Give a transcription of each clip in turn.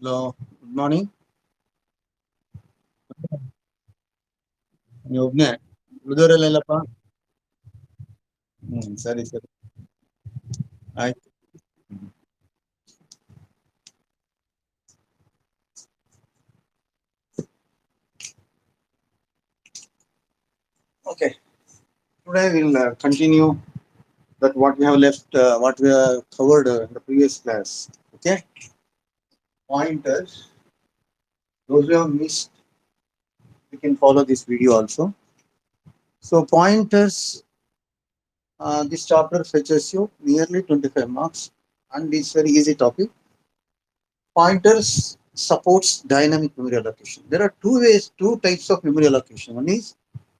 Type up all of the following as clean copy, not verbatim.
Hello, good morning. ನೀವೊಬ್ನೇ ಉಳಿದವರೆಲ್ಲಪ್ಪ. ಸರಿ ಸರಿ ಆಯ್ತು. Okay, today we'll continue that what we have left, what we have covered in the previous class. Okay, pointers. Those who have missed, you can follow this video also. So pointers, this chapter fetches you nearly 25 marks, and it's very easy topic. Pointers supports dynamic memory allocation. There are two types of memory allocation. One is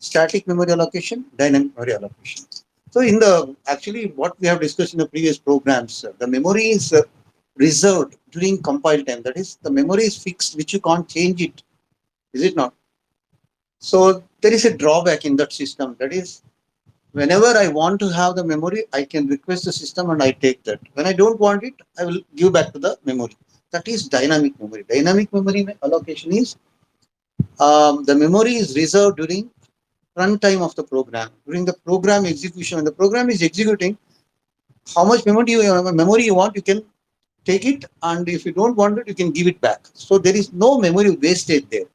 static memory allocation, dynamic memory allocation. So in the actually what we have discussed in the previous programs, the memory is reserved during compile time. That is, the memory is fixed, which you can't change it. Is it not? So there is a drawback in that system. That is, whenever I want to have the memory, I can request the system and I take that. When I don't want it, I will give back to the memory. That is dynamic memory. Dynamic memory allocation is the memory is reserved during runtime of the program. During the program execution, when the program is executing, how much memory you want, you can take it, and if you don't want it, you can give it back. So there is no memory wastage there.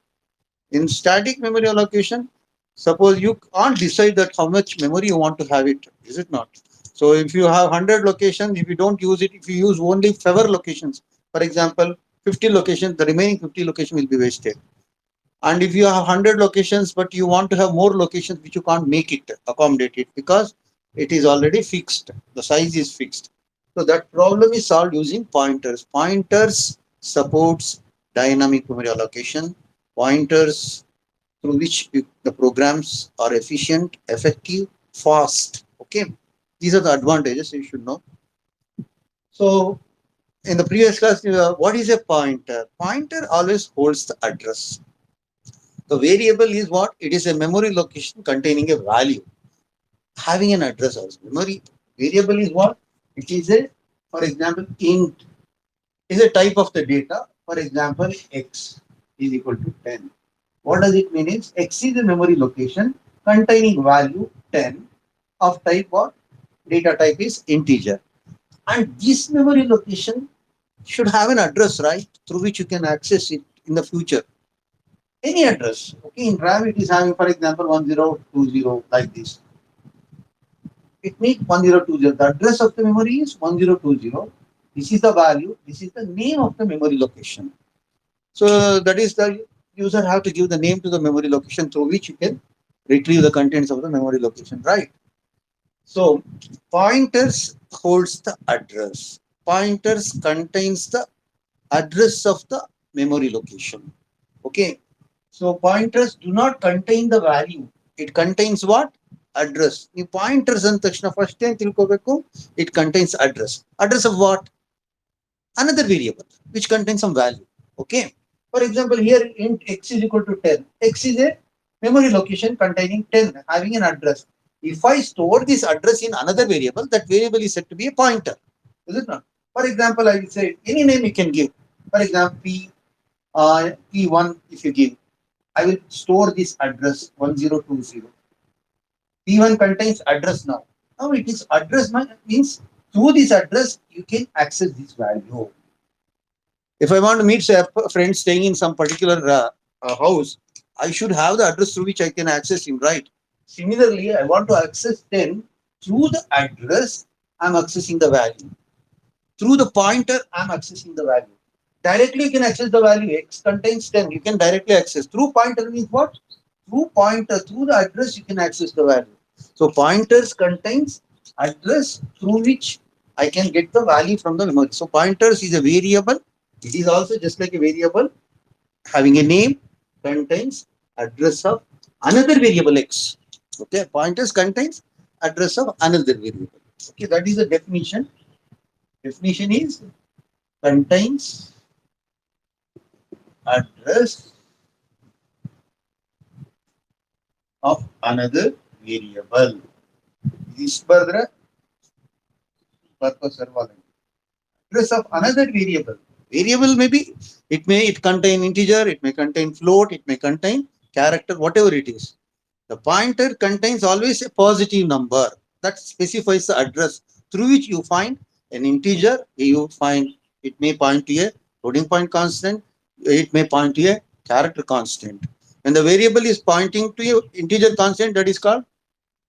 In static memory allocation, suppose you can't decide that how much memory you want to have it, is it not? So if you have 100 locations, if you don't use it, if you use only fewer locations, for example, 50 locations, the remaining 50 locations will be wasted. And if you have 100 locations, but you want to have more locations, which you can't make it, accommodate it, because it is already fixed. The size is fixed. So that problem is solved using pointers. Pointers supports dynamic memory allocation. Pointers through which the programs are efficient, effective, fast. Okay. These are the advantages you should know. So in the previous class, what is a pointer? Pointer always holds the address. The variable is what? It is a memory location containing a value, having an address also. Memory variable is what? It is a, for example, int is a type of the data. For example, x is equal to 10. What does it mean? Is x is a memory location containing value 10 of type what? Data type is integer. And this memory location should have an address, right? Through which you can access it in the future. Any address. Okay, in RAM it is having, for example, 1020 like this. It means 1020. The address of the memory is 1020. This is the value. This is the name of the memory location. So that is the user have to give the name to the memory location through which you can retrieve the contents of the memory location, right? So pointers holds the address. Pointers contains the address of the memory location. Okay. So pointers do not contain the value. It contains what? Address. ಈ pointers ಅಂದ ತಕ್ಷಣ first ಏನ್ ತಿಳ್ಕೋಬೇಕು? It contains address. Address of what? Another variable which contains some value. Okay. For example, here int x is equal to 10. X is a memory location containing 10, having an address. If I store this address in another variable, that variable is said to be a pointer. Is it not? For example, I will say any name you can give. For example, P1 if you give. I will store this address 1020. P1 contains address now. Now it is address means through this address you can access this value. If I want to meet a friend staying in some particular house, I should have the address through which I can access him, right? Similarly, I want to access 10 through the address, I'm accessing the value. Through the pointer, I'm accessing the value. Directly you can access the value. X contains 10. You can directly access. Through pointer means what? Through pointer, through the address, you can access the value. So pointers contains address through which I can get the value from the memory. So pointers is a variable. It is also just like a variable having a name, contains address of another variable x. Okay, pointers contains address of another variable. Okay, that is the definition. Definition is contains address of another variable. This further purpose address of another variable. Variable maybe it contain integer, it may contain float, it may contain character, whatever it is. The pointer contains always a positive number that specifies the address through which you find an integer. You find it may point to a floating point constant, it may point to a character constant. When the variable is pointing to a integer constant, that is called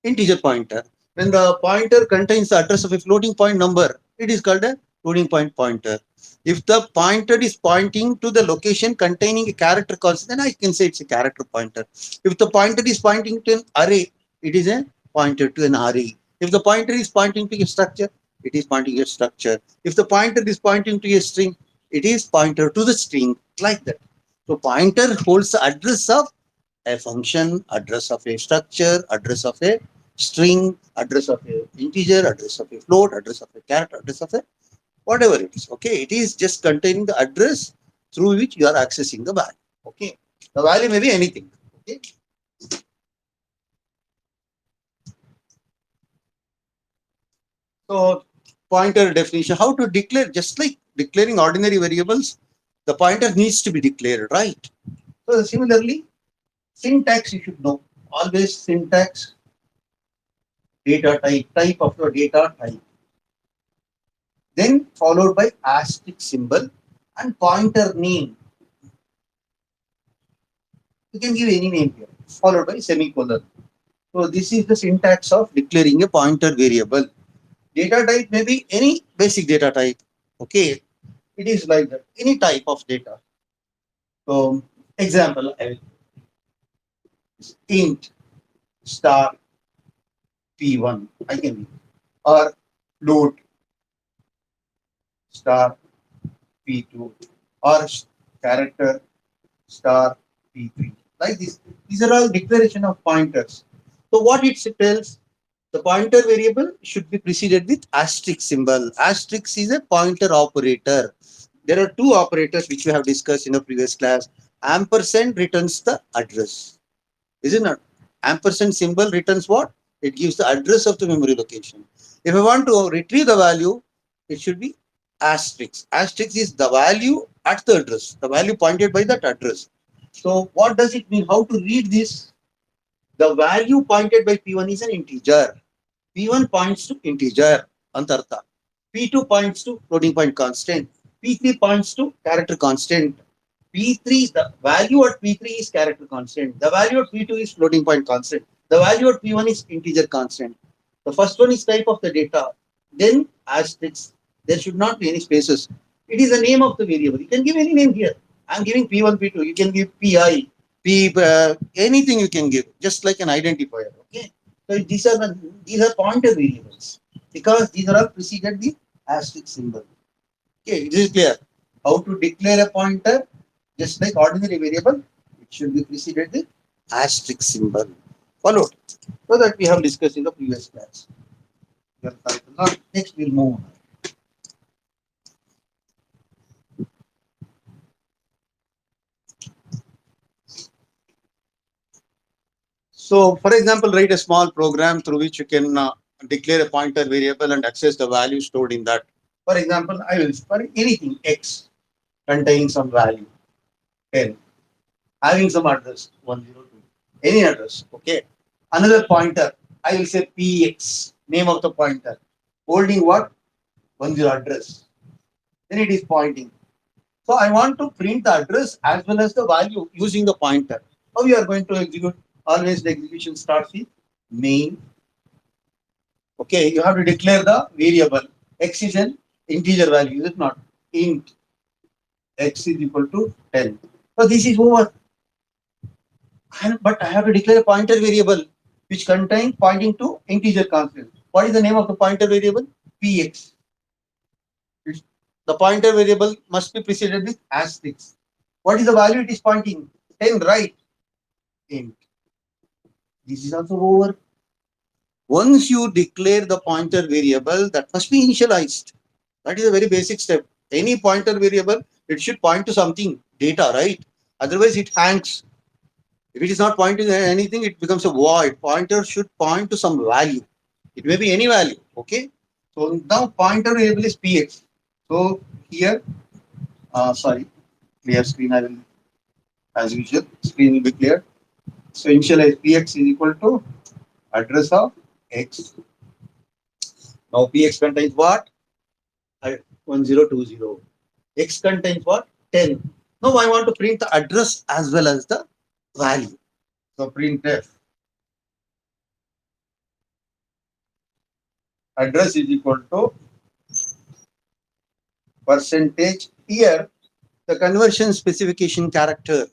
integer pointer. When the pointer contains the address of a floating point number, it is called a floating point pointer. If the pointer is pointing to the location containing a character constant, then I can say it's a character pointer. If the pointer is pointing to an array, it is a pointer to an array. If the pointer is pointing to a structure, it is pointing to a structure. If the pointer is pointing to a string, it is pointer to the string, like that. So pointer holds the address of a function, address of a structure, address of a string, address of a integer, address of a float, address of a character, address of a whatever it is. Okay, it is just containing the address through which you are accessing the value. Okay, the value may be anything. Okay, so pointer definition, how to declare, just like declaring ordinary variables, the pointer needs to be declared, right? So similarly, syntax you should know. Always syntax, data type, type of your data type, then followed by asterisk symbol and pointer name. You can give any name here, followed by semicolon. So this is the syntax of declaring a pointer variable. Data type may be any basic data type. Okay, it is like that. Any type of data. So example, int star p1. I can or float star p2 or character star p3. Like this. These are all declaration of pointers. So what it tells, the pointer variable should be preceded with asterisk symbol. Asterisk is a pointer operator. There are two operators which we have discussed in the previous class. Ampersand returns the address. Is it not? Ampersand symbol returns what? It gives the address of the memory location. If I want to retrieve the value, it should be asterisk. Asterisk is the value at the address, the value pointed by that address. So what does it mean? How to read this? The value pointed by P1 is an integer. P1 points to integer, antartha. P2 points to floating point constant. P3 points to character constant. P3, the value at P3 is character constant. The value at P2 is floating point constant. The value at P1 is integer constant. The first one is type of the data. Then asterisk. There should not be any spaces. It is the name of the variable. You can give any name here. I'm giving P1, P2. You can give PI, P, anything you can give, just like an identifier. Okay. So these are pointer variables because these are all preceded with asterisk symbol. Okay, this is clear. How to declare a pointer, just like ordinary variable, it should be preceded with asterisk symbol. Followed. So that we have discussed in the previous class. Next, we'll move on. So, for example, write a small program through which you can declare a pointer variable and access the value stored in that. For example, I will for anything x containing some value 10, having some address 102, any address. Okay. Another pointer, I will say px, name of the pointer, holding what? 10 address. Then it is pointing. So I want to print the address as well as the value using the pointer. How you are going to execute? Always the execution starts with main. Okay, you have to declare the variable. X is an integer value, is it not? Int x is equal to 10. So this is over. But I have to declare a pointer variable which contains pointing to integer constant. What is the name of the pointer variable? Px. The pointer variable must be preceded with asterisk. What is the value it is pointing? 10, right? Int. This is also over. Once you declare the pointer variable, that must be initialized. That is a very basic step. Any pointer variable, it should point to something, data, right? Otherwise, it hangs. If it is not pointing to anything, it becomes a void. Pointer should point to some value. It may be any value. Okay. So now pointer variable is px. So here Sorry, clear screen. I will, as usual, screen will be clear. So initialize px is equal to address of x. Now px contains what? 1020. X contains what? 10. Now I want to print the address as well as the value. So printf address is equal to percentage. Here the conversion specification character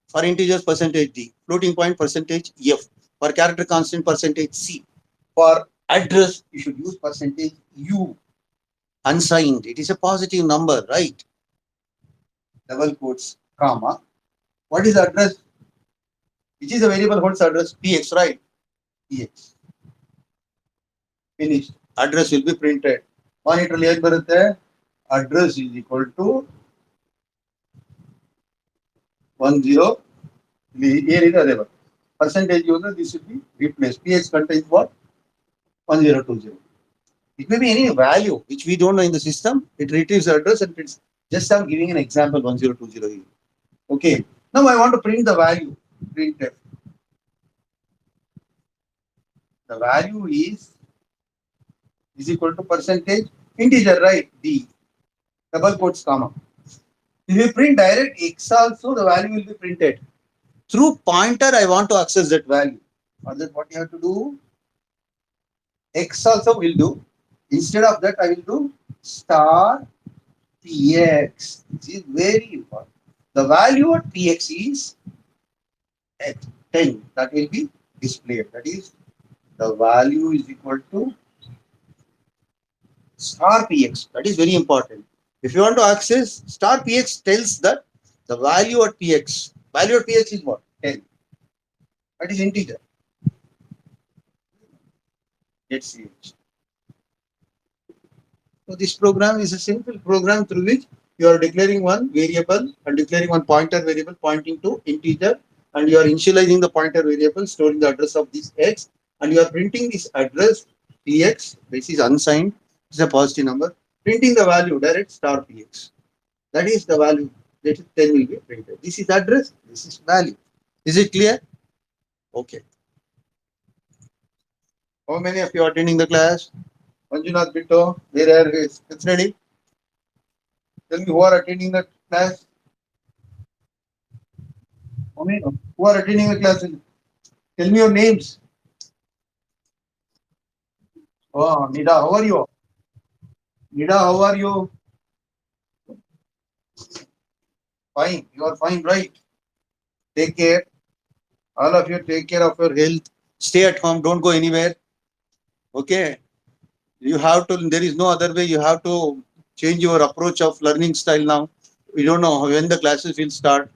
for integers percentage d, floating point percentage f, for character constant percentage c. For address you should use percentage u, unsigned. It is a positive number, right? Double quotes, comma. What is the address? Which is a variable holds address? Px, right? Px. Finished. Address will be printed. Monitor ಏನು ಬರುತ್ತೆ? Address is equal to 10. ಏನಿದೆ ಅದೇ ಬರುತ್ತೆ. Percentage use this should be replaced. Px contains what? 1020. It may be any value which we don't know in the system. It retrieves the address and it's just I'm giving an example 1020 here. Okay. Now I want to print the value. Printf. The value is equal to percentage integer, right? D. Double quotes, comma. If you print direct x also, the value will be printed. Through pointer, I want to access that value. Or that what you have to do? X also will do. Instead of that, I will do star px. This is very important. The value at px is at 10. That will be displayed. That is, the value is equal to star px. That is very important. If you want to access, star px tells that the value at px. Value at px is what? 10. That is integer. Let's see. So this program is a simple program through which you are declaring one variable and declaring one pointer variable pointing to integer, and you are initializing the pointer variable, storing the address of this x, and you are printing this address px, which is unsigned, it's a positive number, printing the value direct star px. That is the value. That is 10 will be printed. This is address, this is value. Is it clear? Okay. How many of you are attending the class? Manjunath Bitto, where are you? It's ready. Tell me who are attending the class. Who are attending the class? Tell me your names. Oh, Nida, how are you? Nida, how are you? Fine. You are fine, right? Take care. All of you take care of your health. Stay at home. Don't go anywhere. Okay. You have to, there is no other way. You have to change your approach of learning style now. We don't know when the classes will start.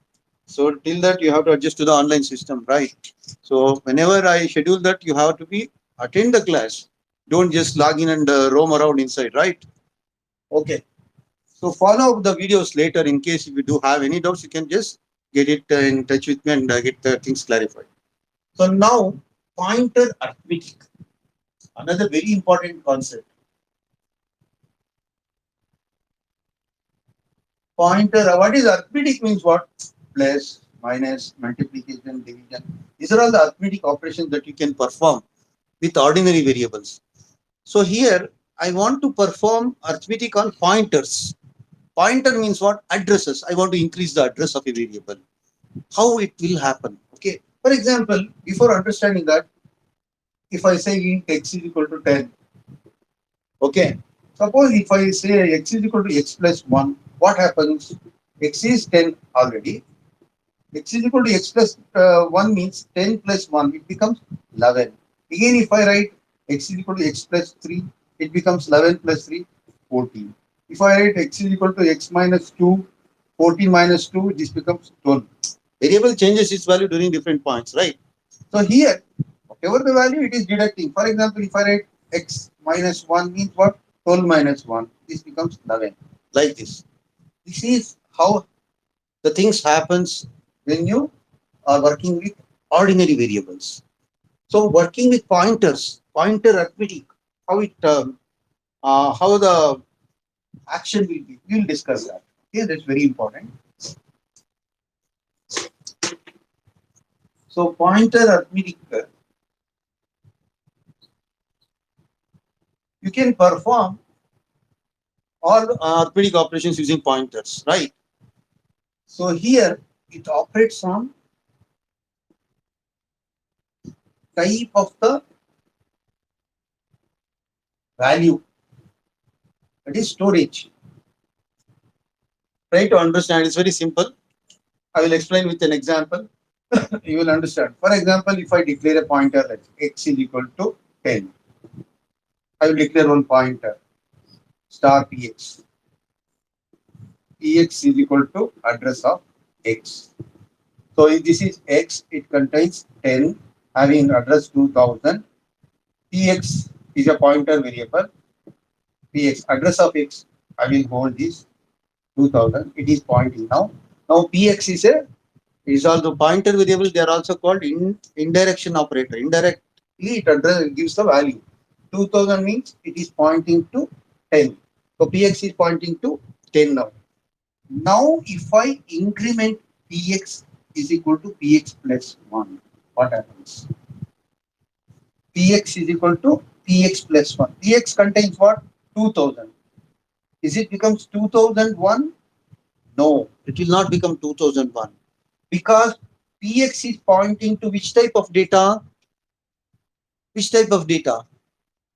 So till that you have to adjust to the online system, right? So whenever I schedule that, you have to be attend the class. Don't just log in and roam around inside, right? Okay. So follow up the videos later in case if you do have any doubts, you can just get it in touch with me and get the things clarified. So now pointer arithmetic, another very important concept. Pointer, what is arithmetic means what? Plus, minus, multiplication, division. These are all the arithmetic operations that you can perform with ordinary variables. So here I want to perform arithmetic on pointers. Pointer means what? Addresses. I want to increase the address of a variable. How it will happen? Okay. For example, before understanding that, if I say int x is equal to 10, okay. Suppose if I say x is equal to x plus 1, what happens? X is 10 already. X is equal to x plus 1 means 10 plus 1, it becomes 11. Again, if I write x is equal to x plus 3, it becomes 11 plus 3, 14. If I write x is equal to x minus 2, 14 minus 2, this becomes 12. Variable changes its value during different points, right? So here, whatever the value, it is deducting. For example, if I write x minus 1 means what? 12 minus 1, this becomes 11. Like this. This is how the things happens when you are working with ordinary variables. So working with pointers, pointer arithmetic, how it how the action will be, we will discuss that. Okay, that's very important. So pointer arithmetic, you can perform all arithmetic operations using pointers, right? So here it operates on type of the value, that is storage. Try to understand, it's very simple. I will explain with an example. You will understand. For example, if I declare a pointer that x is equal to 10, I will declare one pointer star px. Px is equal to address of x. So if this is x, it contains 10 having address 2000. Px is a pointer variable. Px address of x, I will hold this 2000. It is pointing now. Now px is also pointer variable. They are also called indirection operator. Indirectly it gives the value. 2000 means it is pointing to 10. So px is pointing to 10 now. Now if I increment px is equal to px plus 1, what happens? Px is equal to px plus 1. Px contains what? 2000. Is it becomes 2001? No, it will not become 2001 because px is pointing to which type of data? Which type of data?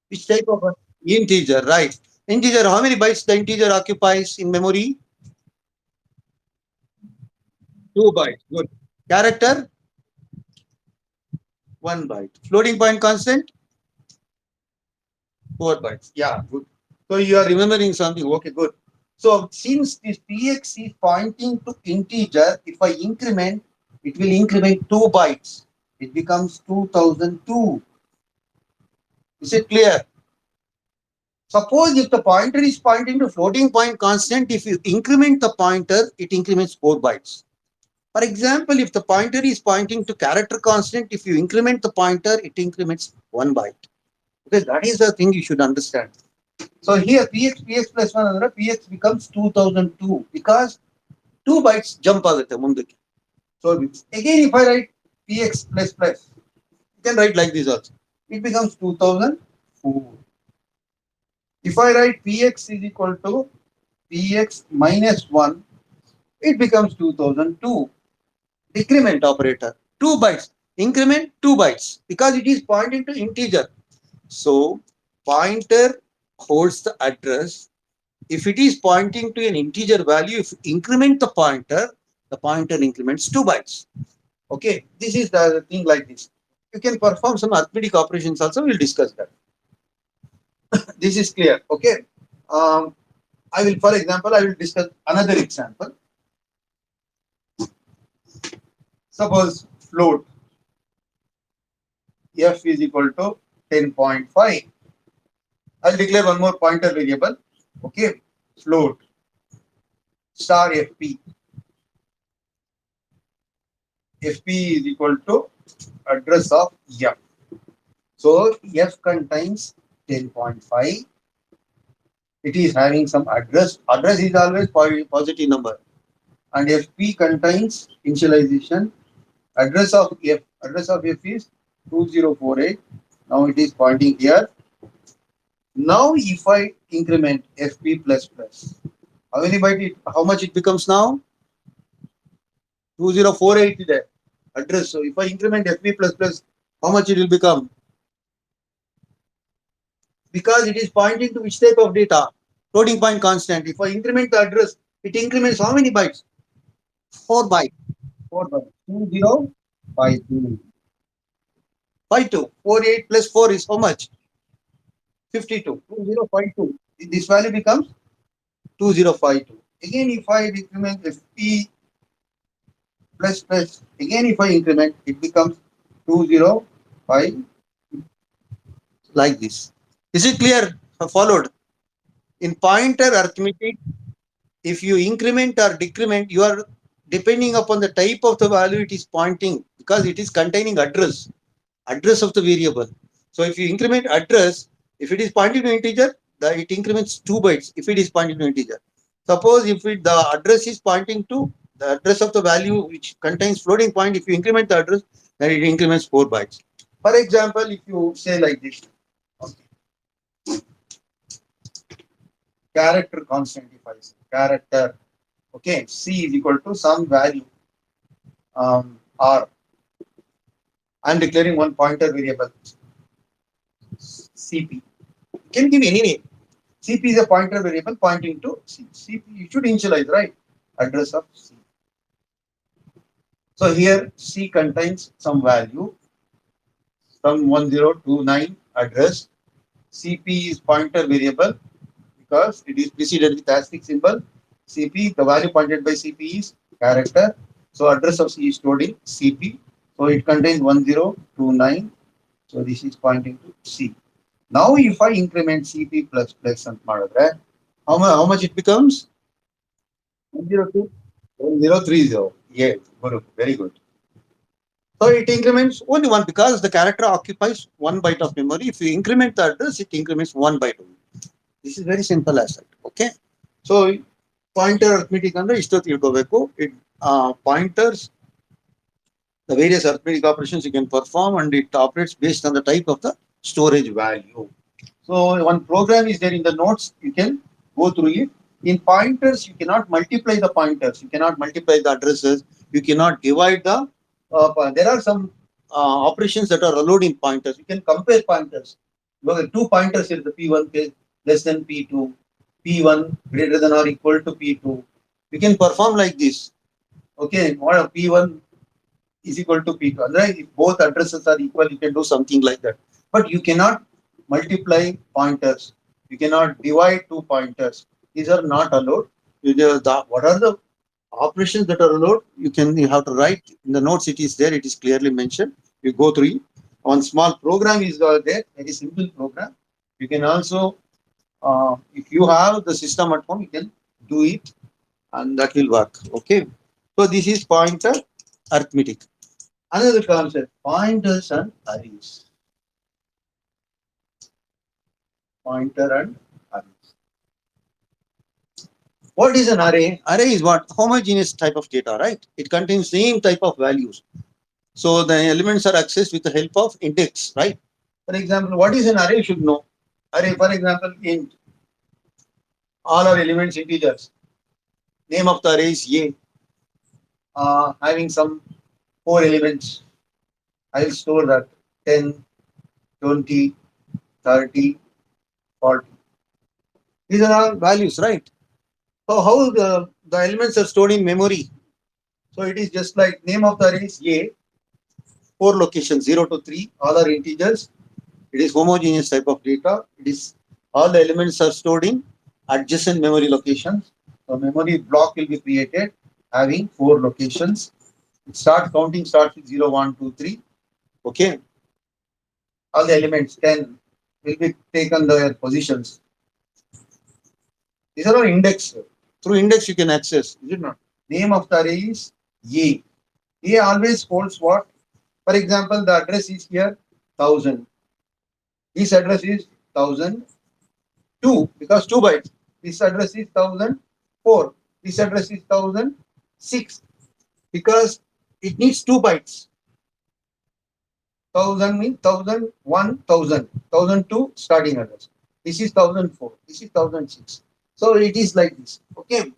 Which type of integer, right? Integer, how many bytes the integer occupies in memory? 2 bytes. Good. Character? 1 byte. Floating point constant? 4 bytes. Yeah, good. So you are remembering something. Okay, good. So since this px is pointing to integer, if I increment, it will increment 2 bytes. It becomes 2002. Is it clear? Suppose if the pointer is pointing to floating point constant, if you increment the pointer, it increments 4 bytes. For example, if the pointer is pointing to character constant, if you increment the pointer, it increments 1 byte. Okay, that is the thing you should understand. So here px plus 1 ಅಂದ್ರೆ px becomes 2002 because 2 bytes jump ಆಗುತ್ತೆ ಮುಂದಕ್ಕೆ. So again if I write px plus plus, you can write like this also. It becomes 2004. If I write px is equal to px minus 1, it becomes 2002. Decrement operator, 2 bytes. Increment 2 bytes because it is pointing to integer. So pointer holds the address. If it is pointing to an integer value, if you increment the pointer increments 2 bytes. Okay, this is the thing like this. You can perform some arithmetic operations also. We'll discuss that. This is clear. Okay. I will, for example, I will discuss another example. Suppose float f is equal to 10.5. I'll declare one more pointer variable. Okay, float star fp. Fp is equal to address of f. So f contains 10.5. It is having some address. Address is always positive number. And fp contains initialization. Address of f is 2048. Now it is pointing here. Now if I increment fp plus plus, how much it becomes now? 2048 is there. Address. So if I increment fp plus plus, how much it will become? Because it is pointing to which type of data? Floating point constant. If I increment the address, it increments how many bytes? 4 bytes. 4 bytes. 2052. 52. 48 plus 4 is how much? 52. 2052. This value becomes 2052. Again, if I increment fp plus plus, again if I increment, it becomes 205 like this. Is it clear? Followed. In pointer arithmetic, if you increment or decrement, you are depending upon the type of the value it is pointing because it is containing address of the variable. So if you increment address, if it is pointing to integer, it increments 2 bytes if it is pointing to integer. Suppose if the address is pointing to the address of the value which contains floating point, if you increment the address, then it increments 4 bytes. For example, if you say like this, okay, character constant, if I say character, okay, C is equal to some value R. I am declaring one pointer variable CP. You can give any name. CP is a pointer variable pointing to C. CP, you should initialize, right? Address of C. So here C contains some value, some 1029 address. CP is pointer variable because it is preceded with asterisk symbol. CP, the value pointed by CP is character. So address of C is stored in CP. So it contains 1029. So this is pointing to C. Now if I increment CP plus plus and ಮಾಡಿದ್ರೆ how much it becomes? 102, 1030. Yeah, good, very good. So it increments only one because the character occupies 1 byte of memory. If you increment the address, it increments 1 byte only. This is very simple as that. Okay. So pointer arithmetic ಅಂದ್ರೆ ಇಷ್ಟೊತ್ತು ತಿಳ್ಕೋಬೇಕು. It pointers the various arithmetic operations you can perform, and it operates based on the type of the storage value. So one program is there in the notes, you can go through it. In pointers, you cannot multiply the pointers, you cannot multiply the addresses, you cannot divide the there are some operations that are allowed in pointers. You can compare pointers. Two pointers here, the P1 less than P2, P1 greater than or equal to P2. We can perform like this. Okay, what P1 is equal to P2. Right? If both addresses are equal, you can do something like that. But you cannot multiply pointers. You cannot divide two pointers. These are not allowed. What are the operations that are allowed? You have to write in the notes. It is there. It is clearly mentioned. You go through it. One small program is there. Very simple program. You can also, if you have the system at home, you can do it, and that will work. Okay. So this is pointer arithmetic. Another concept, pointers and arrays. Pointer and arrays. What is an array? Array is what? Homogeneous type of data, right? It contains same type of values. So the elements are accessed with the help of index, right? For example, what is an array? You should know. Array, for example, int. All are elements integers. Name of the array is A. Having some 4 elements. I will store that 10, 20, 30, 40. These are all values, right? So how the elements are stored in memory? So it is just like name of the array is A, 4 locations 0 to 3, all are integers. It is homogeneous type of data. It is all the elements are stored in adjacent memory locations. So memory block will be created having 4 locations. Counting starts with 0, 1, 2, 3. Okay. All the elements 10 will be taken their positions. These are all indexed. Through index you can access. Is it not? Name of the array is A. A always holds what? For example, the address is here 1000. This address is 1002 because 2 bytes. This address is 1004. This address is 1006 because it needs 2 bytes. 1000 means 1001, 1000, 1002 starting address. This is 1004. This is 1006. So it is like this. Okay.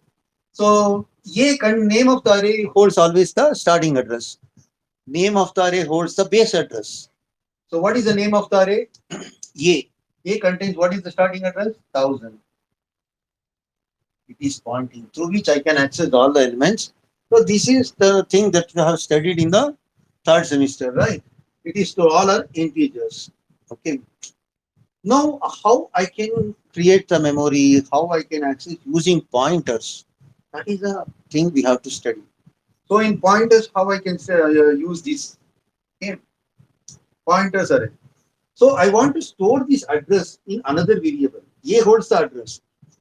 So name of the array holds always the starting address. Name of the array holds the base address. So what is the name of the array? A. A contains what is the starting address? 1000. It is pointing through which I can access all the elements. So this is the thing that you have studied in the 3rd semester, right? It is to all are integers. Okay. Now, how I can create the memory, how I can access using pointers, that is a thing we have to study. So in pointers, how I can use this? Okay. Pointers array. So I want to store this address in another variable. A holds the address.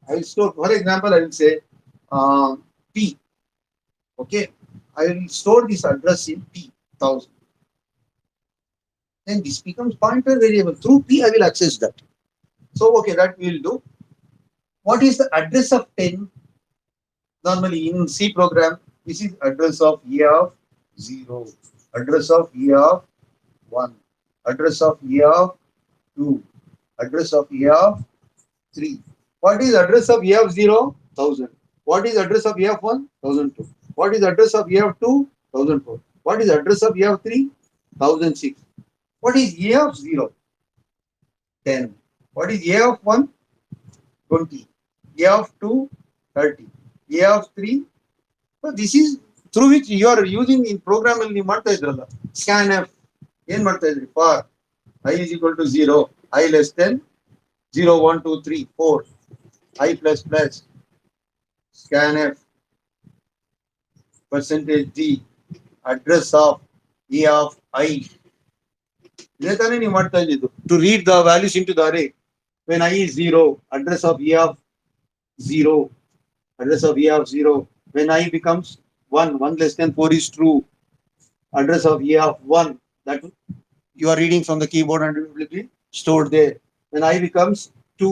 I will store, for example, I will say P. Okay. I will store this address in P, 1000. Then this becomes pointer variable. Through P, I will access that. So, okay, that we will do. What is the address of 10? Normally in C program, this is address of A of 0, address of A of 1, address of A of 2, address of A of 3. What is address of A of 0? 1000. What is address of A of 1? 1002. What is address of A of 2? 1004. What is address of A of 3? 1006. What is A of 0? 10. What is A of 1? 20. A of 2? 30. A of 3? So this is through which you are using in program ಅಲ್ಲಿ ಮಾಡ್ತಾ ಇದ್ರಲ್ಲ scanf ಏನ್ ಮಾಡ್ತಾ ಇದ್ರಿ for I is equal to 0, I less than 0, 1, 2, 3, 4, I plus plus scanf percentage D address of A of I. ಇದೇ ತಾನೇ ನೀವು ಮಾಡ್ತಾ ಇದ್ದಿದ್ದು to read the values into the array. When I is 0, address of A of 0, address of A of 0. When I becomes 1, 1 less than 4 is true. Address of A of 1, that you are reading from the keyboard and it will be stored there. When I becomes 2,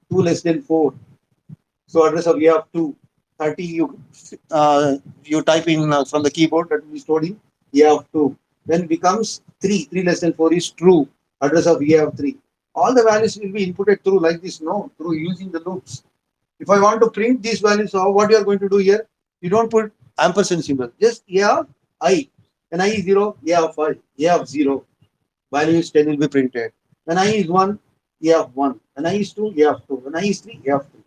2 less than 4. So address of A of 2, 30 you type in from the keyboard, that will be stored in A of 2. When it becomes 3, 3 less than 4 is true. Address of A of 3. All the values will be inputted through like this, no, through using the loops. If I want to print these values, what you are going to do here? You don't put ampersand symbol, just A of I. When I is 0, A of I, A of 0. Value is 10 will be printed. When I is 1, A of 1. When I is 2, A of 2. When I is 3, A of 3.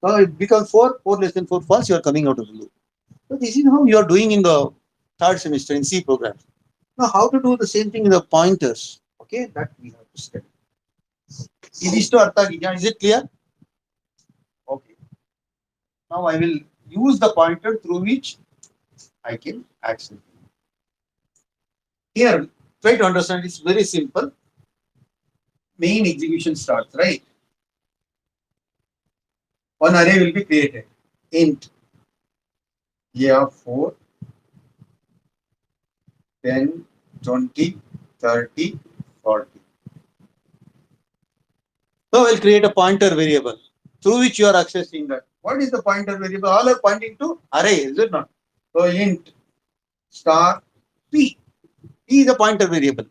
So it becomes 4, 4 less than 4 false, you are coming out of the loop. So this is how you are doing in the third semester in C programs. Now how to do the same thing in the pointers? Okay, that we have to study. Is it clear? Okay. Now I will use the pointer through which I can access. Here, try to understand, it's very simple. Main execution starts, right? One array will be created. Int A of 4, 10, 20, 30, 40. So we'll create a pointer variable through which you are accessing that. What is the pointer variable? All are pointing to array, is it not? So int star p. P is a pointer variable.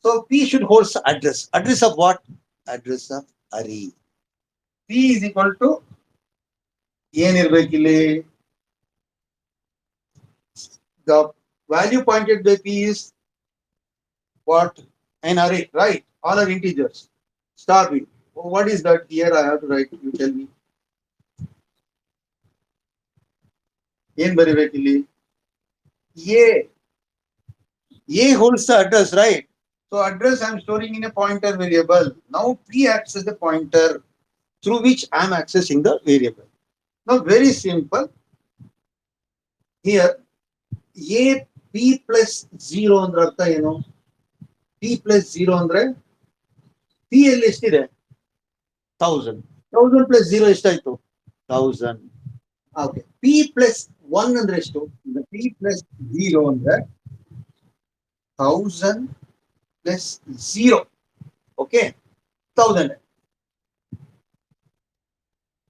So P should hold address. Address of what? Address of array. P is equal to the value pointed by P is what? An array, right? All are integers. Star B. What is that? Here I have to write. You tell me. A holds the address, right? So address I am storing in a pointer variable. Now P acts as the pointer through which I am accessing the variable. Now very simple. Here A P plus 0 ಅಂದ್ರೆ ಅರ್ಥ ಏನು? P plus 0 ಅಂದ್ರೆ P ಎಲ್ಲಿ ಎಷ್ಟಿದೆ? 1000. 1000 plus 0 ಎಷ್ಟಾಯ್ತು? 1000. Okay. P plus 1 ಅಂದ್ರೆ ಎಷ್ಟು? P plus 0 ಅಂದ್ರೆ 1000 plus 0. Okay. 1000.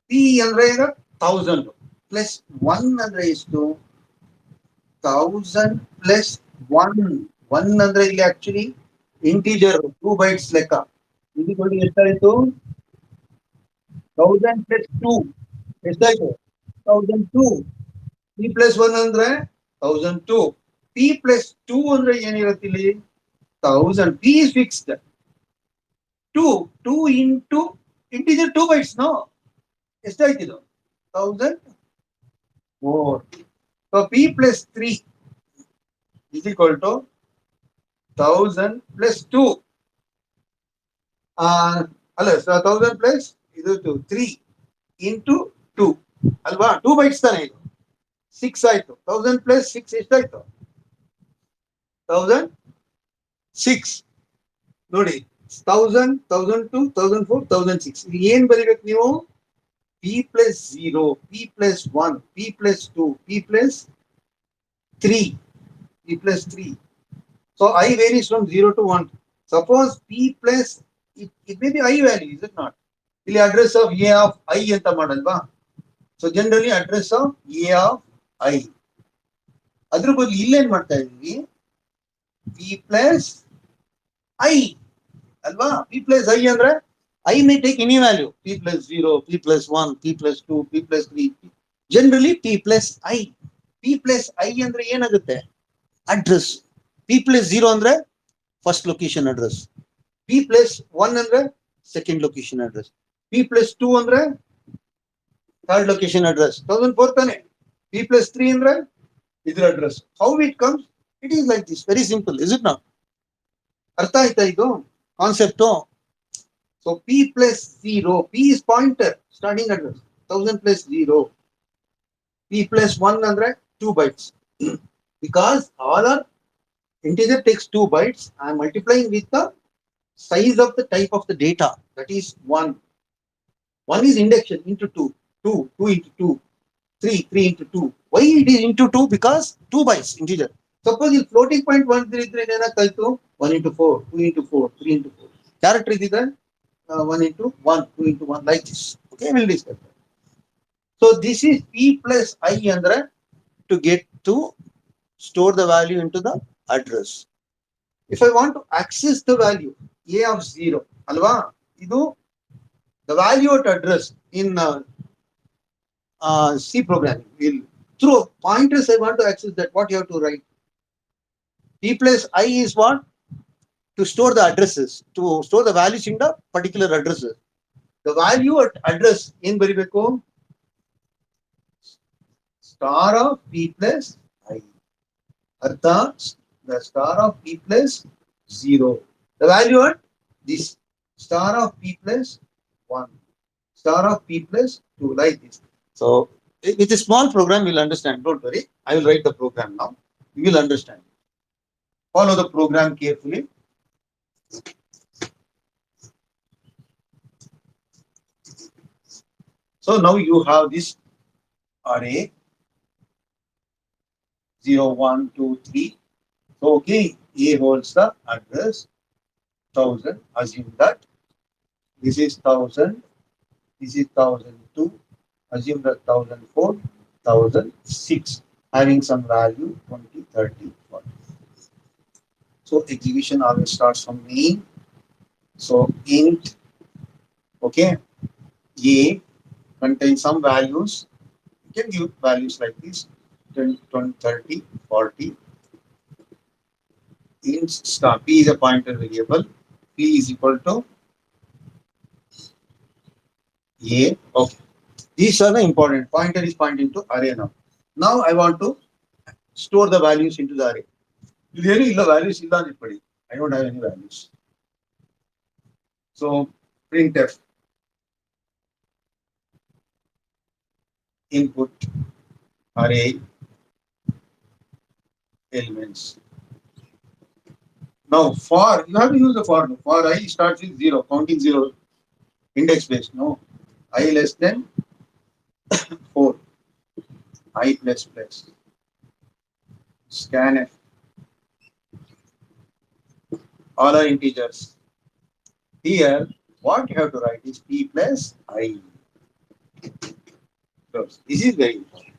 P ಅಂದ್ರೆ ಈಗ 1000 plus 1 ಅಂದ್ರೆ ಎಷ್ಟು? 1000 plus 1. 1 ಅಂದ್ರೆ ಇಲ್ಲಿ ಆಕ್ಚುಲಿ ಇಂಟಿಜರ್ 2 bytes ಲೆಕ್ಕ. ಇದು ನೋಡಿ ಎಷ್ಟಾಯ್ತು? 1000 plus 2 ಎಷ್ಟಾಯ್ತು? 1002. P plus 1 ಅಂದ್ರೆ 1002. P plus 2 ಅಂದ್ರೆ ಏನಿರುತ್ತೆ ಇಲ್ಲಿ? 1000. P is fixed. 2 into integer 2 bytes, no? ಎಷ್ಟಾಯ್ತು ಇದು? 1004. So P plus 3 is equal to 1000 plus 2. ಅಲ್ಲ 1000 plus ಇದು 3 into 2 ಅಲ್ವಾ? 2 bytes ತಾನೆ ಇದು. 6 ಆಯ್ತು. 1000 plus 6 ಎಷ್ಟಾಯ್ತು? 1006. ನೋಡಿ 1000, 1002, 1004, 1006. ಇದು ಏನ್ ಬರೀಬೇಕು ನೀವು? P plus 0, P plus 1, P plus 2, P plus 3, P plus 3. So I varies from 0 to 1. Suppose P plus, it may be I value, is it not? ಇಲ್ಲಿ address of A of I ಅಂತ ಮಾಡಲ್ವಾ? So generally address of A of I. ಅದ್ರ ಬದಲು ಇಲ್ಲೇನ್ ಮಾಡ್ತಾ ಇದೀವಿ P plus I ಅಲ್ವಾ P plus I ಅಂದ್ರೆ I may take any value P plus 0, P plus 1, P plus 2, P plus 3. Generally P plus I. P plus I ಅಂದ್ರೆ ಏನಾಗುತ್ತೆ address. P plus 0 ಅಂದ್ರೆ first location address. P plus 1 ಅಂದ್ರೆ second location address. P plus 2 ಅಂದ್ರೆ third location address. 1004 ತಾನೆ. P plus 3 ಅಂದ್ರೆ ಇದ್ರ address. How it comes? It is like this. Very simple, is it not? ಅರ್ಥ ಆಯ್ತಾ ಇದು concept? So P plus 0, P is pointer, starting address, 1000 plus 0. P plus 1 andre 2 bytes. Because all our integer takes 2 bytes, I am multiplying with the size of the type of the data, that is 1. 1 is indection into 2, 2, 2 into 2, 3, 3 into 2. Why it is into 2? Because 2 bytes integer. Suppose if floating point 133 ಏನಾಗ್ತಾಯಿತು 1 into 4, 2 into 4, 3 into 4. Character ಇದಿದೆ 1 into 1, 2 into 1, like this. Okay, we'll discuss that. So this is P plus I andre to get to store the value into the address. If I want to access the value A of 0, alva, idu the value at address in C programming. Will through pointers I want to access that. What you have to write? P plus I is what? To store the addresses, to store the values in the particular addresses. The value at address in ಬರಿಬೇಕು star of P plus I. ಅರ್ಥ? The star of P plus 0. The value at this star of P plus 1. Star of P plus 2, like this. So with a small program you'll understand. Don't worry. I will write the program now. You will understand. Follow the program carefully. So now you have this array 0, 1, 2, 3. So okay, A holds the address 1000. Assume that this is 1000. This is 1002. Assume that 1004, 1006, having some value 20, 30, 40. So execution always starts from main. So int, okay, A contains some values. You can give values like this 10, 20, 30, 40. Int star P is a pointer variable. P is equal to A. Okay. These are the important. Pointer is pointing to array now. Now I want to store the values into the array. Really, the values illa anipadi. I don't have any values. So printf input array elements. Now for you have to use the for. For I starts with 0, counting 0, index based. No, I less than 4, I plus plus. Scanf. All are integers. Here, what you have to write is P plus I. So this is very important.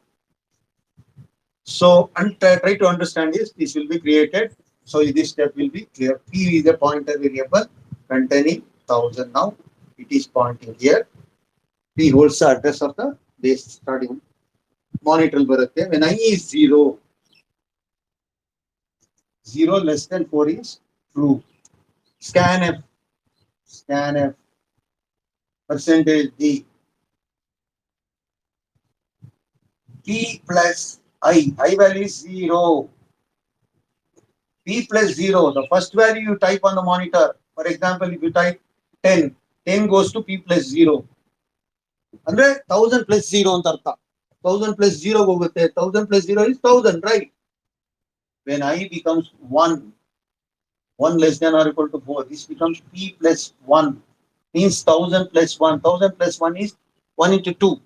So, and try to understand this. This will be created. So this step will be clear. P is a pointer variable containing 1000. Now it is pointing here. P holds the address of the base starting monitor baratte. When I is 0, 0 less than 4 is true. Scanf, scanf, percentage D. P plus I value is 0. P plus 0, the first value you type on the monitor. For example, if you type 10, 10 goes to P plus 0. Andre 1000 plus 0 anta artha. 1000 plus 0 hogutte. 1000 plus 0 is 1000, right? When I becomes 1, 1 less than or equal to 4, this becomes P plus 1. Means 1000 plus 1. 1000 plus 1 is 1 into 2.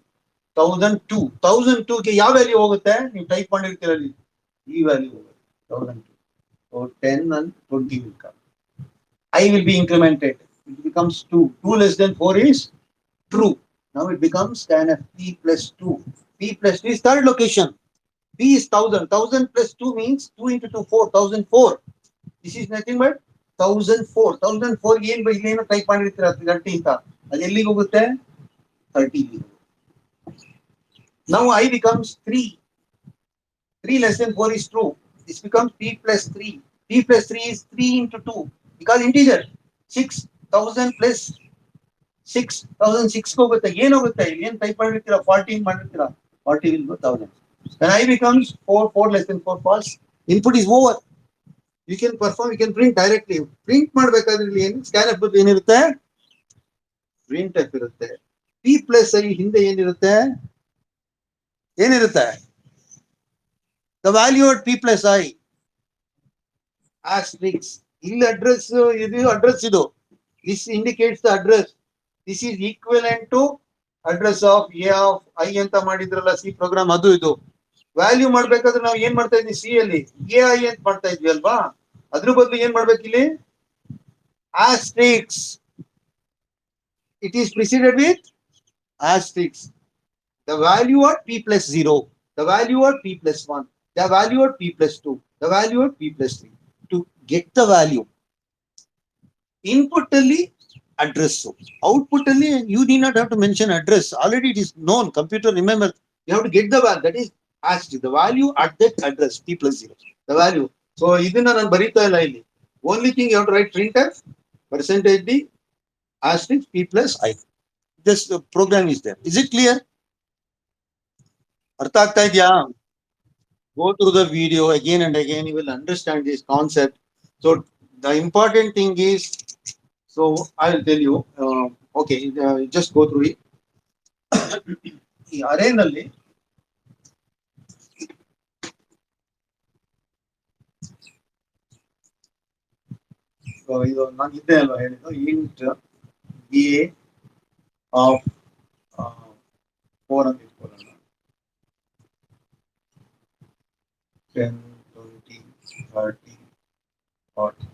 1002. 1002 ಗೆ ಯಾವ value ಹೋಗುತ್ತೆ? ನೀವು type ಮಾಡಿರ್ತೀರಲ್ಲಿ ಈ value ಹೋಗುತ್ತೆ 1002. So 10 and 20 will come. I will be incremented. It becomes 2. 2 less than 4 is true. Now it becomes scanf P plus 2. P plus 2 is third location. P is 1000. 1000 plus 2 means 2 into 2, 4. 1004. This is nothing but 1004. 1004 ಏನು ಇಲ್ಲೇನು type ಮಾಡಿರ್ತೀರ 30 ಅಂತ. ಅದು ಎಲ್ಲಿಗೆ ಹೋಗುತ್ತೆ? 30. Now I becomes 3. 3 less than 4 is true. This becomes P plus 3. P plus 3 is 3 into 2. Because integer. 6000 plus 6006 ಹೋಗುತ್ತೆ. ಏನು ಹೋಗುತ್ತೆ? ಏನು type ಮಾಡಿರ್ತೀರ? 14 ಮಾಡಿರ್ತೀರ. 40 will go 1000. When I becomes 4, 4 less than 4 false. Input is over. You can perform, you can print directly. Print ಮಾಡಬೇಕಾದ್ರೆ ಇಲ್ಲಿ ಏನು scanf ಬದಲು ಏನಿರುತ್ತೆ? Printf ಇರುತ್ತೆ. P plus I ಹಿಂದೆ ಏನಿರುತ್ತೆ? ಏನಿರುತ್ತೆ? The value at P plus I asterisk. ಇಲ್ಲಿ address ಇದು address ಇದು. This indicates the address. This is equivalent to address of A of I ಅಂತ ಮಾಡಿದ್ರಲ್ಲ C program ಅದು ಇದು. ವ್ಯಾಲ್ಯೂ ಮಾಡ್ಬೇಕಾದ್ರೆ ನಾವು ಏನ್ ಮಾಡ್ತಾ ಇದ್ವಿ? C ಅಲ್ಲಿ AI ಅಂತ ಮಾಡ್ತಾ ಇದ್ವಿ ಅಲ್ವಾ? ಅದ್ರ ಬದಲು ಏನ್ ಮಾಡ್ಬೇಕು ಇಲ್ಲಿ? Asterisk. It is preceded with asterisk. The value at P plus 0, the value at P plus 1, the value at P plus 2, the value at P plus 3. To get the value, input ಅಲ್ಲಿ address, output ಅಲ್ಲಿ you need not have to mention address. Already it is known. Computer remember. You have to get the value. That is asterisk. The value at that address P plus 0. The value. So ಇದನ್ನ ನಾನು ಬರೀತಾ ಇಲ್ಲ ಇಲ್ಲಿ. Only thing you have to write printf percentage d asterisk P plus I. This program is there. Is it clear? ಅರ್ಥ ಆಗ್ತಾ ಇದೆಯಾ? Go through the video again and again. You will understand this concept. So the important thing is, so I will tell you. Okay, just go through it. ಈ ಅರೇನಲ್ಲಿ ಇದು ನಾನು ಇದ್ದೆ ಅಲ್ವಾ ಹೇಳಿದ್ದು int A of 4 ಅಂತ ಇಟ್ಕೊಳ್ಳೋಣ. 10, 20, 30, 40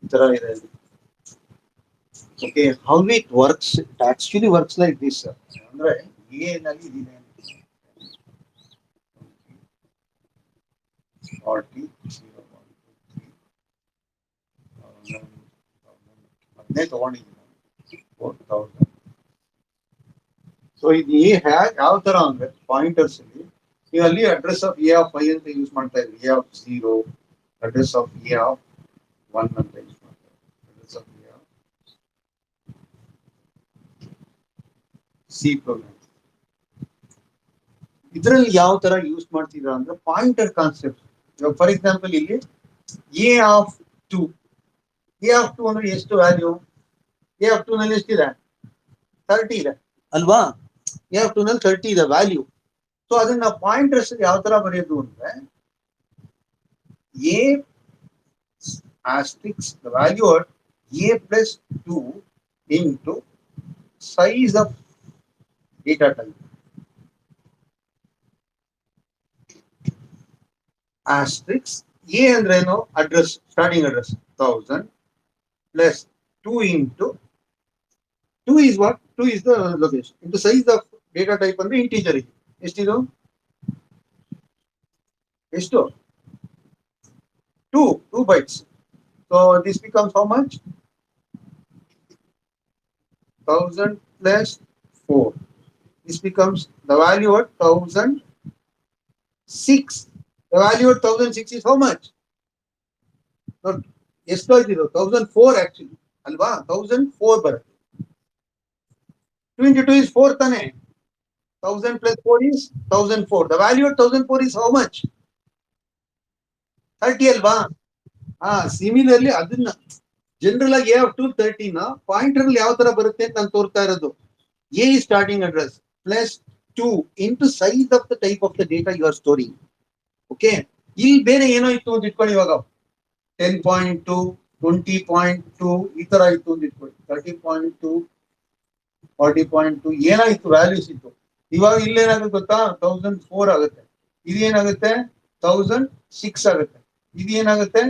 ಈ ತರ ಇದೆ. Okay, how it works? It actually works like this. ಅಂದ್ರೆ A ನಲ್ಲಿ ಇದೆ 40, 0, 1, 2, 3, 1000 ತಗೊಂಡಿದ್ದೀನಿ 4000. ಸೊ ಇದು A ಯಾವ ತರ ಅಂದ್ರೆ ಪಾಯಿಂಟರ್ಸ್ ಅಲ್ಲಿ ನೀವು ಅಲ್ಲಿ address of A of I ಅಂತ ಯೂಸ್ ಮಾಡ್ತಾ ಇದ್ರಿ. A of 0, address of A of 1 ಅಂತ ಯೂಸ್ ಮಾಡ್ತಾ ಇದ್ರಿ. Address of A of C program. ಇದರಲ್ಲಿ ಯಾವ ತರ ಯೂಸ್ ಮಾಡ್ತಿದ್ರ ಅಂದ್ರೆ ಪಾಯಿಂಟರ್ ಕಾನ್ಸೆಪ್ಟ್. ಫಾರ್ ಎಕ್ಸಾಂಪಲ್ ಇಲ್ಲಿ A of 2. A of 2 ಅಂದ್ರೆ ಎಷ್ಟು ವ್ಯಾಲ್ಯೂ? A of 2 ನಲ್ಲಿ ಎಷ್ಟಿದೆ? 30 ಇದೆ ಅಲ್ವಾ? A of 2 ನಲ್ಲಿ 30 ಇದೆ ವ್ಯಾಲ್ಯೂ. ಸೊ ಅದನ್ನ ಪಾಯಿಂಟರ್ಸ್ ಯಾವ ತರ ಬರೆಯೋದು ಅಂದ್ರೆ A asterisk the value at A plus 2 into size of data type. Asterisk A ಅಂದ್ರೆ ಏನು? Address, starting address 1000 plus 2 into 2 is what? 2 is the location into size of data type ಅಂದ್ರೆ integer. ಇದೆ ಎಷ್ಟಿದು? ಎಷ್ಟು? 2 bytes. So this becomes how much? 1000 plus 4. This becomes the value at 1006. The value at 1006 is how much? Not ಎಷ್ಟು ಆಯ್ತಿದು? 1004 actually ಅಲ್ವಾ? 1004 ಬರುತ್ತೆ. 2 into 2 is 4 ತಾನೆ. 1000 plus 4 is 1004. The value at 1004 is how much? 30 ಅಲ್ವಾ? Similarly ಅದನ್ನ general ಆಗಿ A of 2 30 ನ pointer ಅಲ್ಲಿ ಯಾವ ತರ ಬರುತ್ತೆ ಅಂತ ನಾನು ತೋರ್ತಾ ಇರೋದು. A is starting address plus 2 into size of the type of the data you are storing. Okay, ಇಲ್ಲಿ ಬೇರೆ ಏನೋ ಇತ್ತು ಅಂತ ಇಟ್ಕೊಳ್ಳಿ. ಇವಾಗ 10.2, 20.2 ಈ ತರ ಇತ್ತು ಅಂತ ಇಟ್ಕೊಳ್ಳಿ. 30.2, 40.2 ಏನಾಯ್ತು ವ್ಯಾಲ್ಯೂಸ್ ಇತ್ತು. ಇವಾಗ ಇಲ್ಲೇನಾಗುತ್ತೆ ಗೊತ್ತಾ? 1004 ಆಗುತ್ತೆ. ಇದು ಏನಾಗುತ್ತೆ? 1006 ಆಗುತ್ತೆ. ಇದು ಏನಾಗುತ್ತೆ?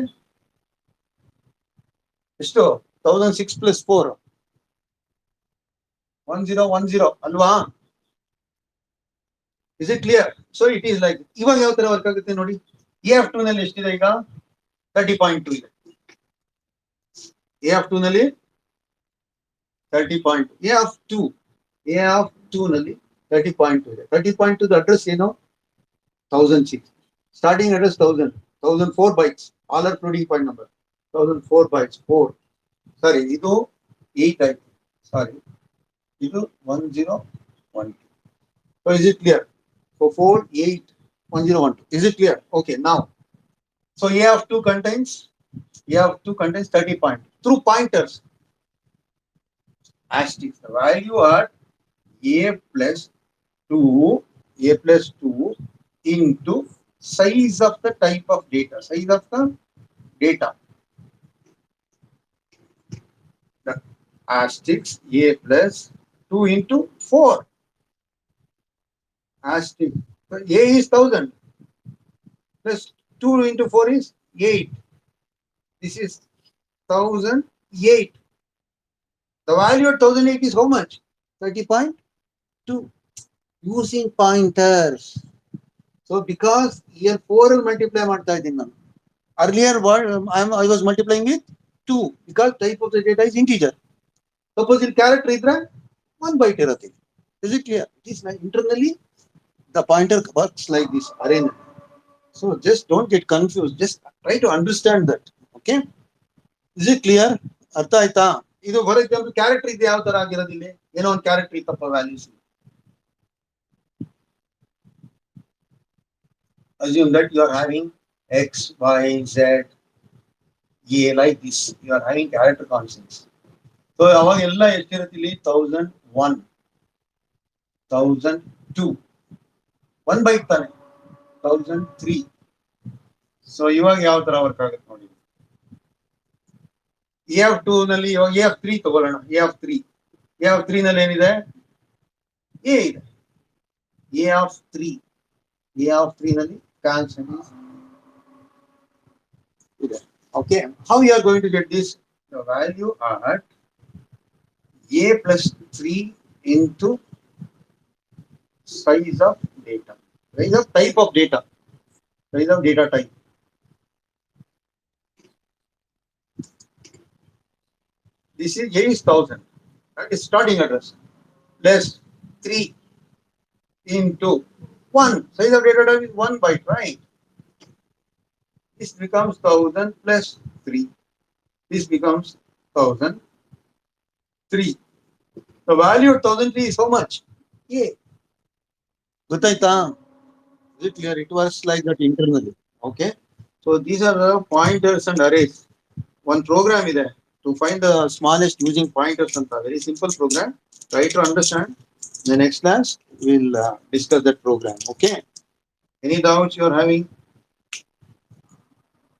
ಎಷ್ಟು? 1006 plus 4 1010 ಅಲ್ವಾ? Is it clear? So it is like ಇವಾಗ ಯಾವ ತರ ವರ್ಕ್ ಆಗುತ್ತೆ ನೋಡಿ. AF2 ನಲ್ಲಿ ಎಷ್ಟಿದೆ ಈಗ? 30.2 ಇದೆ. AF2 ನಲ್ಲಿ 30.2. AF2 ನಲ್ಲಿ 30.2 ಇದೆ. 30.2 ಅಡ್ರೆಸ್ ಏನು? 1006. Starting address 1000. 1004 bytes. All are floating point number. 1004 bytes. 4. Sorry, ಇದು 8 ಆಯ್ತು. Sorry. ಇದು 1012. So is it clear? So 4, 8, 1012. Is it clear? Okay, now. So AF2 contains 30 point. Through pointers. Asterisk. The value are A plus 2 into size of the type of data. Size of the data. The asterisk A plus 2 into 4. Asterisk. So A is 1000 plus 2 into 4 is 8. This is 1008. The value at 1008 is how much? 30.2. Using pointers. So because here 4 will multiply ಮಾಡ್ತಾ ಇದ್ದೀನಿ ನಾನು. Earlier I was multiplying with 2 because type of the data is integer. Suppose in character ಇದ್ರೆ 1 byte ಇರುತ್ತೆ. Is it clear? It is like internally the pointer works like this arrangement. So just don't get confused. Just try to understand that. Okay? Is it clear? ಅರ್ಥ ಆಯ್ತಾ? ಇದು for example character ಇದೆ ಯಾವ ತರ ಆಗಿರೋದಿಲ್ಲ, ಏನೋ ಒಂದು ಕ್ಯಾರೆಕ್ಟರ್ ಇತ್ತಪ್ಪ values. Assume that you are having X, Y, Z, A like this. You are having character constants. So ಅವಾಗ ಎಲ್ಲ ಎಷ್ಟಿರುತ್ತೆ ಇಲ್ಲಿ? 1001, 1002. 1 byte ತಾನೆ, 1003. ಸೊ ಇವಾಗ ಯಾವ ತರ ವರ್ಕ್ ಆಗುತ್ತೆ ನೋಡಿ. AF2 ನಲ್ಲಿ ಇವಾಗ AF3 ತಗೊಳ್ಳೋಣ. AF3 ನಲ್ಲಿ ಏನಿದೆ? A ಇದೆ. AF3 ನಲ್ಲಿ ಕಾನ್ಸ್ಟೆಂಟ್ ಇದೆ. Okay, how you are going to get this? The value at A plus 3 into size of data. Size of type of data. Size of data type. This is A is 1000. That is starting address. Plus 3 into 1. Size of data type is 1 byte, right? This becomes 1000 plus 3. This becomes 1003. The value of 1003 is how much? A. Gutaita? Is it clear? It works like that internally. Okay. So these are the pointers and arrays. One program is there to find the smallest using pointers and a very simple program. Try to understand. In the next class, we'll discuss that program. Okay. Any doubts you are having?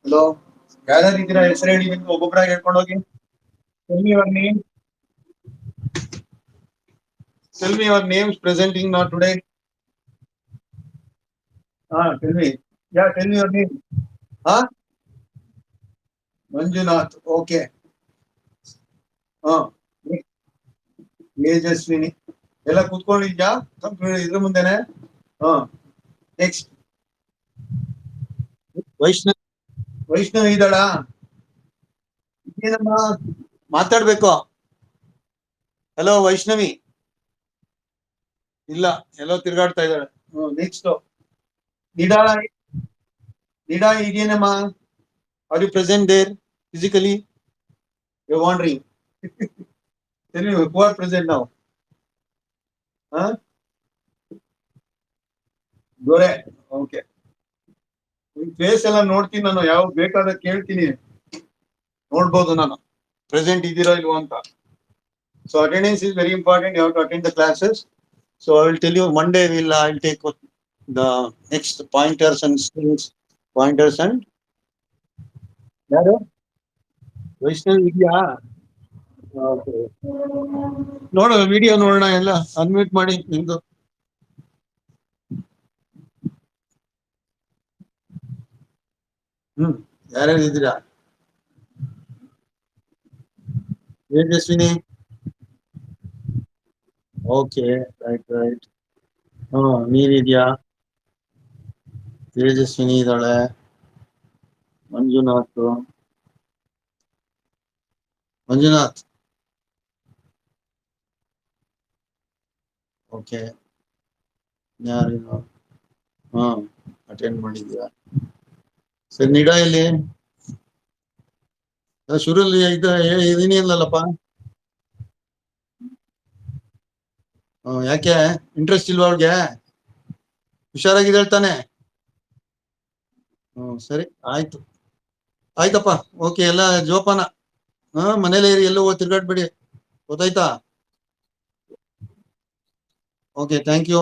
Hello. Gather idira ಹೆಸರು ಹೇಳಿ ನಿಮ್ಗೆ ಒಬ್ಬೊಬ್ಬರಾಗಿ ಹೇಳ್ಕೊಂಡು ಹೋಗಿ. Tell me your name. Tell me your names presenting not today. Tell me. Yeah, tell me your name. Manjunath. Okay. Tejaswini. ಎಲ್ಲ ಕೂತ್ಕೊಂಡಿದ್ಯಾ ಇದ್ರ ಮುಂದೆನೆ? Next Vaishnavi ಇದ್ದಾಳ? ಏನಮ್ಮ ಮಾತಾಡ್ಬೇಕು? ಹಲೋ ವೈಷ್ಣವಿ. ಇಲ್ಲ, ಎಲ್ಲೋ ತಿರ್ಗಾಡ್ತಾ ಇದ್ದಾಳೆ. ನೆಕ್ಸ್ಟ್ ನಿಡಾ ಇದೆಯೇನಮ್ಮ? Are you present there physically? You are wandering. Tell me who are present now. ದೊರೆ. ಓಕೆ. ಫೇಸ್ ಎಲ್ಲ ನೋಡ್ತೀನಿ ನಾನು, ಯಾವ ಬೇಕಾದ್ರೆ ಕೇಳ್ತೀನಿ, ನೋಡ್ಬೋದು ನಾನು ಪ್ರೆಸೆಂಟ್ ಇದ್ದೀರಾ ಇಲ್ವಾ ಅಂತ. So attendance is very important. You have to attend the classes. So I will tell you Monday I'll take the next pointers and strings. Pointers and ಯಾರು? ವೈಷ್ಣವ್ ಇದೆಯಾ? ನೋಡು ವಿಡಿಯೋ ನೋಡೋಣ, ಎಲ್ಲ ಅನ್ಮ್ಯೂಟ್ ಮಾಡಿ ನಿಮ್ದು. ಯಾರ್ಯಾರು ಇದ್ದೀರಾ? Tejaswini, okay, right right. ನೀರಿದ್ಯಾ? ತೇಜಸ್ವಿನಿ ಇದ್ದಾಳೆ, ಮಂಜುನಾಥ್. ಮಂಜುನಾಥ್, ಓಕೆ. ಯಾರು? ಹಾ, ಅಟೆಂಡ್ ಮಾಡಿದ್ಯಾ? ಸರಿ, ನಿಡ ಇಲ್ಲಿ ಶುರುಲಿ ಇದೀನಿ ಅಲ್ಲಪ್ಪ. ಯಾಕೆ ಇಂಟ್ರೆಸ್ಟ್ ಇಲ್ವಾ ಅವ್ರಿಗೆ? ಹುಷಾರಾಗಿ ಹೇಳ್ತಾನೆ. ಸರಿ, ಆಯ್ತು ಆಯ್ತಪ್ಪ. ಓಕೆ, ಎಲ್ಲ ಜೋಪಾನ. ಮನೇಲಿ ಇರಿ, ಎಲ್ಲೂ ತಿರ್ಗಾಡ್ಬೇಡಿ, ಗೊತ್ತಾಯ್ತಾ? Okay, thank you.